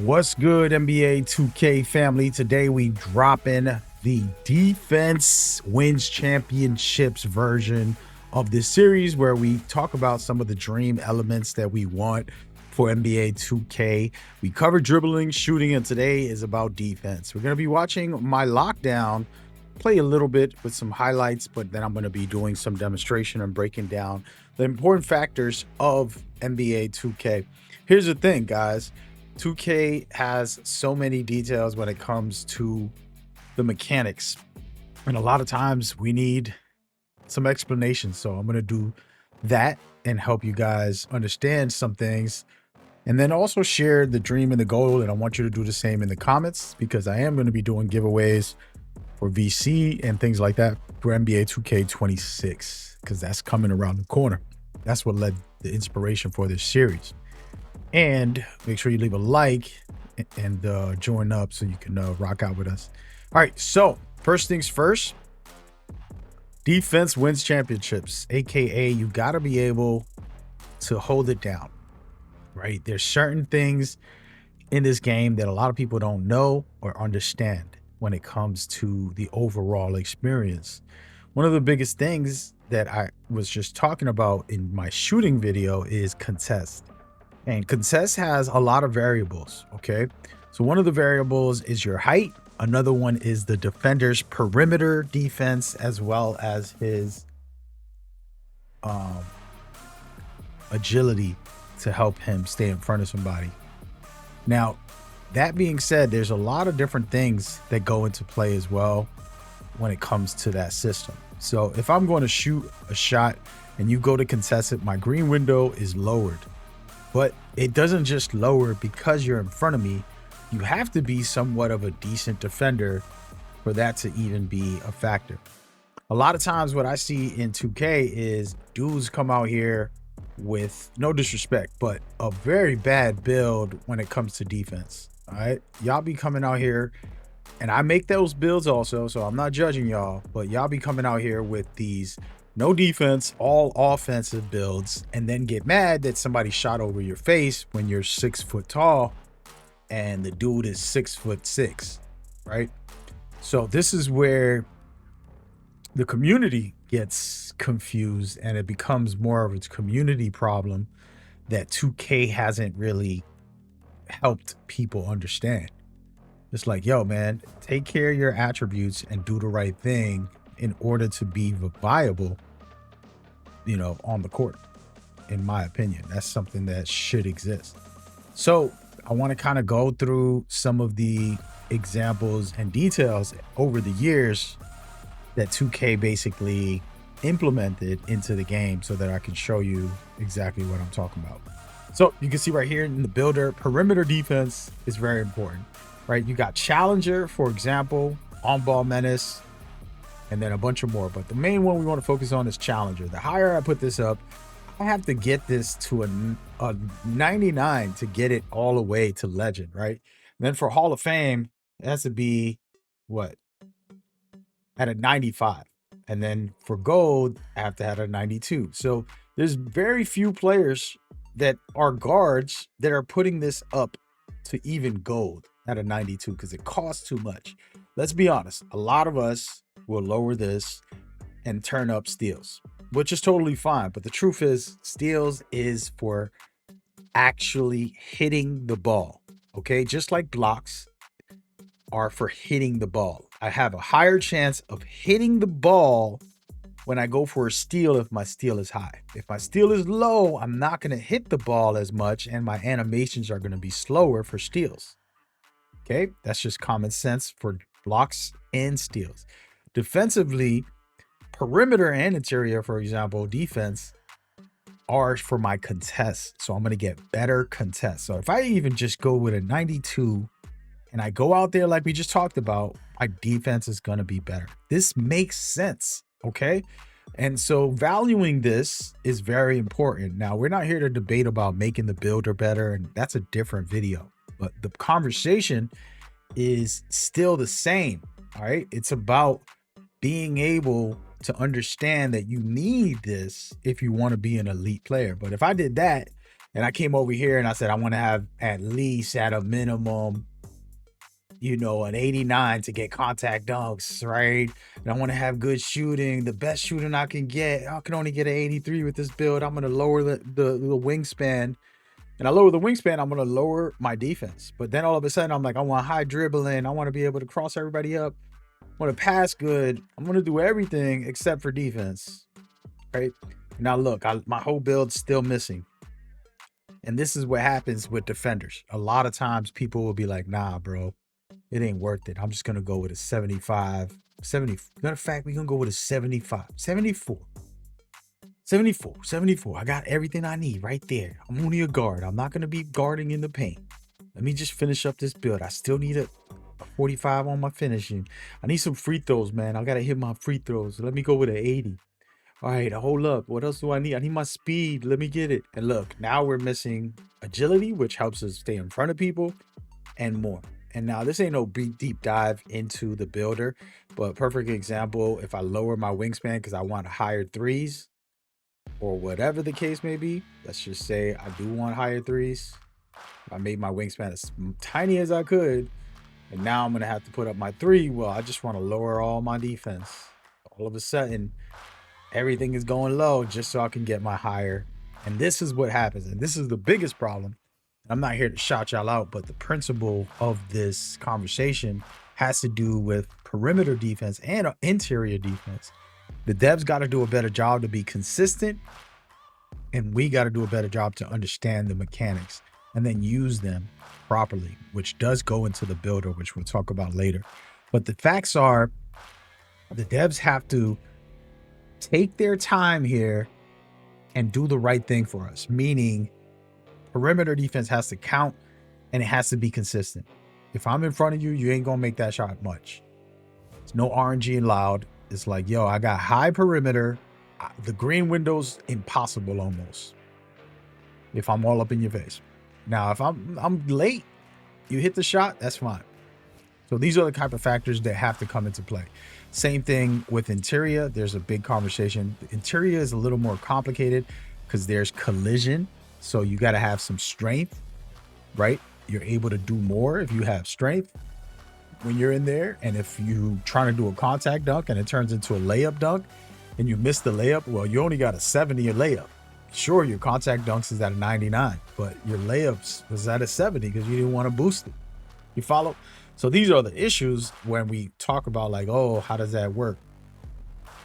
What's good, NBA 2K family? Today we drop in the defense wins championships version of this series where we talk about some of the dream elements that we want for NBA 2K. We covered dribbling, shooting, and today is about defense. We're going to be watching my lockdown play a little bit with some highlights, but then I'm going to be doing some demonstration and breaking down the important factors of NBA 2K. Here's the thing, guys. 2K has so many details when it comes to the mechanics, and a lot of times we need some explanation. So I'm going to do that and help you guys understand some things, and then also share the dream and the goal. And I want you to do the same in the comments, because I am going to be doing giveaways for VC and things like that for NBA 2K26, because that's coming around the corner. That's what led the inspiration for this series. And make sure you leave a like and join up so you can rock out with us. All right, so first things first, defense wins championships, aka you got to be able to hold it down, right? There's certain things in this game that a lot of people don't know or understand when it comes to the overall experience. One of the biggest things that I was just talking about in my shooting video is contest. And contest has a lot of variables, okay? So one of the variables is your height. Another one is the defender's perimeter defense, as well as his agility to help him stay in front of somebody. Now, that being said, there's a lot of different things that go into play as well when it comes to that system. So if I'm going to shoot a shot and you go to contest it, my green window is lowered. But it doesn't just lower because you're in front of me. You have to be somewhat of a decent defender for that to even be a factor. A lot of times what I see in 2K is dudes come out here with, no disrespect, but a very bad build when it comes to defense. All right, y'all be coming out here, and I make those builds also, so I'm not judging y'all, but y'all be coming out here with these no defense, all offensive builds, and then get mad that somebody shot over your face when you're 6 foot tall and the dude is 6'6", right? So this is where the community gets confused, and it becomes more of a community problem that 2K hasn't really helped people understand. It's like, yo, man, take care of your attributes and do the right thing in order to be viable, you know, on the court. In my opinion, that's something that should exist. So I want to kind of go through some of the examples and details over the years that 2K basically implemented into the game so that I can show you exactly what I'm talking about. So you can see right here in the builder, perimeter defense is very important, right? You got challenger, for example, on-ball menace, and then a bunch of more. But the main one we want to focus on is challenger. The higher I put this up, I have to get this to a 99 to get it all the way to legend, right? And then for Hall of Fame, it has to be what? At a 95. And then for gold, I have to have a 92. So there's very few players that are guards that are putting this up to even gold at a 92 because it costs too much. Let's be honest. A lot of us will lower this and turn up steals, which is totally fine. But the truth is, steals is for actually hitting the ball. Okay, just like blocks are for hitting the ball. I have a higher chance of hitting the ball when I go for a steal if my steal is high. If my steal is low, I'm not going to hit the ball as much, and my animations are going to be slower for steals. Okay, that's just common sense for blocks and steals. Defensively, perimeter and interior, for example, defense are for my contests. So I'm going to get better contests. So if I even just go with a 92 and I go out there like we just talked about, my defense is going to be better. This makes sense, okay? And so valuing this is very important. Now, we're not here to debate about making the builder better, and that's a different video. But the conversation is still the same, all right? It's about being able to understand that you need this if you want to be an elite player. But if I did that And I came over here and I said, I want to have at least at a minimum, an 89 to get contact dunks, right? And I want to have good shooting, the best shooting I can get. I can only get an 83 with this build. I'm going to lower the wingspan. And I lower the wingspan, I'm going to lower my defense. But then all of a sudden, I'm like, I want high dribbling. I want to be able to cross everybody up. I want to pass good. I'm going to do everything except for defense, right? Now, look, my whole build's still missing. And this is what happens with defenders. A lot of times people will be like, nah, bro, it ain't worth it. I'm just going to go with a 75, 70. Matter of fact, we're going to go with a 75, 74. 74. I got everything I need right there. I'm only a guard. I'm not going to be guarding in the paint. Let me just finish up this build. I still need a 45 on my finishing. I need some free throws, man. I got to hit my free throws. Let me go with an 80. All right, hold up. What else do I need? I need my speed. Let me get it. And look, now we're missing agility, which helps us stay in front of people and more. And now this ain't no big deep dive into the builder, but perfect example, if I lower my wingspan because I want higher threes, or whatever the case may be, let's just say I do want higher threes. I made my wingspan as tiny as I could, and now I'm going to have to put up my three. Well, I just want to lower all my defense. All of a sudden, everything is going low just so I can get my higher. And this is what happens. And this is the biggest problem. I'm not here to shout y'all out, but the principle of this conversation has to do with perimeter defense and interior defense. The devs got to do a better job to be consistent, and we got to do a better job to understand the mechanics and then use them properly, which does go into the builder, which we'll talk about later. But the facts are the devs have to take their time here and do the right thing for us, meaning perimeter defense has to count and it has to be consistent. If I'm in front of you, you ain't going to make that shot much. It's no RNG allowed. It's like, yo, I got high perimeter. The green window's impossible almost if I'm all up in your face. Now, if I'm late, you hit the shot, that's fine. So these are the type of factors that have to come into play. Same thing with interior. There's a big conversation. The interior is a little more complicated because there's collision. So you got to have some strength, right? You're able to do more if you have strength when you're in there. And if you trying to do a contact dunk and it turns into a layup dunk and you miss the layup, well, you only got a 70 layup. Sure, your contact dunks is at a 99, but your layups was at a 70 because you didn't want to boost it. You follow? So these are the issues when we talk about like, oh, how does that work?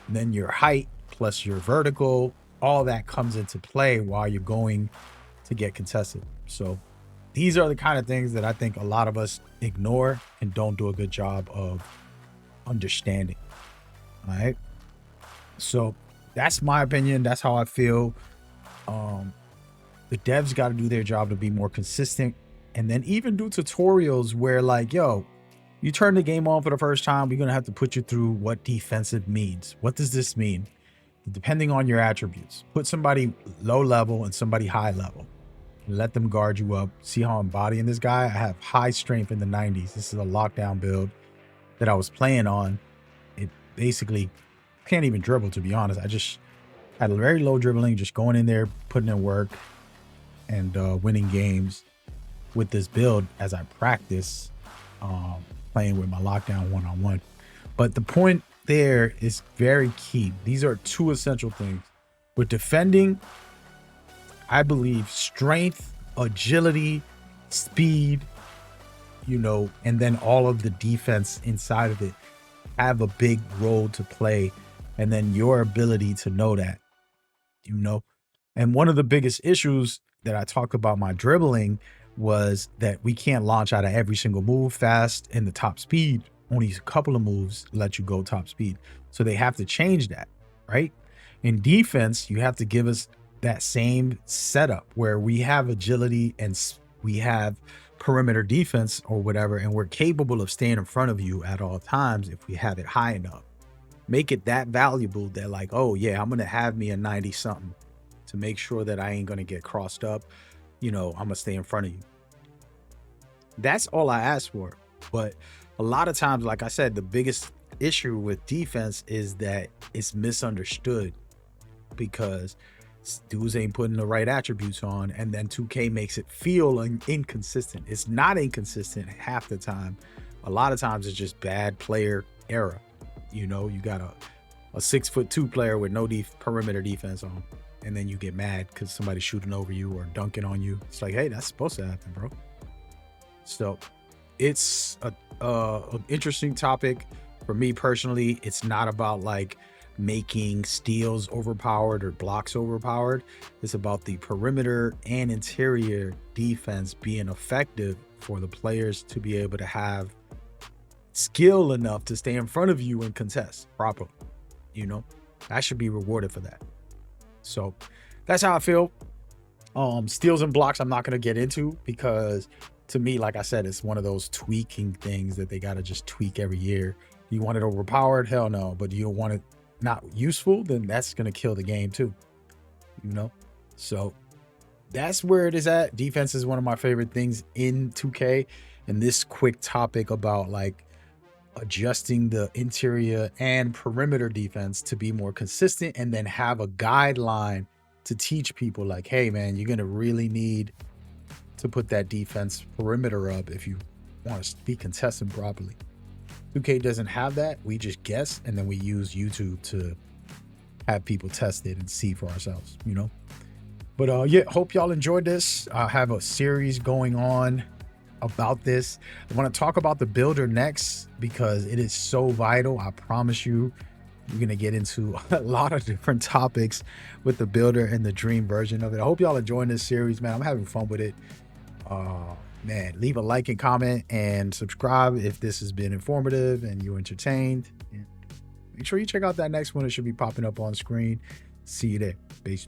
And then your height plus your vertical, all that comes into play while you're going to get contested. So these are the kind of things that I think a lot of us ignore and don't do a good job of understanding. All right. So that's my opinion. That's how I feel. The devs got to do their job to be more consistent, and then even do tutorials where like, yo, you turn the game on for the first time, we're going to have to put you through what defensive means. What does this mean? Depending on your attributes, put somebody low level and somebody high level. Let them guard you up. See how I'm bodying this guy? I have high strength in the 90s. This is a lockdown build that I was playing on. It basically can't even dribble, to be honest. I just had a very low dribbling, just going in there, putting in work and winning games with this build as I practice playing with my lockdown one-on-one. But the point there is very key. These are two essential things. With defending, I believe strength, agility, speed, and then all of the defense inside of it have a big role to play. And then your ability to know that, and one of the biggest issues that I talked about my dribbling was that we can't launch out of every single move fast in the top speed. Only a couple of moves let you go top speed. So they have to change that, right? In defense, you have to give us that same setup where we have agility and we have perimeter defense or whatever, and we're capable of staying in front of you at all times if we have it high enough. Make it that valuable that like, oh yeah, I'm going to have me a 90 something to make sure that I ain't going to get crossed up. I'm going to stay in front of you. That's all I ask for. But a lot of times, like I said, the biggest issue with defense is that it's misunderstood because Dudes ain't putting the right attributes on, and then 2K makes it feel inconsistent. It's not inconsistent half the time. A lot of times it's just bad player error. You know, you got a 6'2" player with no perimeter defense on, and then you get mad because somebody's shooting over you or dunking on you. It's like, hey, that's supposed to happen, bro. So it's a interesting topic for me personally. It's not about like making steals overpowered or blocks overpowered. It's about the perimeter and interior defense being effective for the players to be able to have skill enough to stay in front of you and contest properly. You know, I should be rewarded for that. So that's how I feel. Steals and blocks I'm not going to get into, because to me, like I said, it's one of those tweaking things that they got to just tweak every year. You want it overpowered? Hell no. But you want it not useful? Then that's going to kill the game too. You know? So that's where it is at. Defense is one of my favorite things in 2K. And this quick topic about like adjusting the interior and perimeter defense to be more consistent, and then have a guideline to teach people like, hey man, you're going to really need to put that defense perimeter up if you want to be contesting properly. 2K doesn't have that. We just guess, and then we use YouTube to have people test it and see for ourselves, you know. But yeah, hope y'all enjoyed this. I have a series going on about this. I want to talk about the builder next because it is so vital. I promise you, we're gonna get into a lot of different topics with the builder and the dream version of it. I hope y'all enjoying this series, man. I'm having fun with it. Man, leave a like and comment and subscribe if this has been informative and you entertained. And make sure you check out that next one. It should be popping up on screen. See you there. Peace.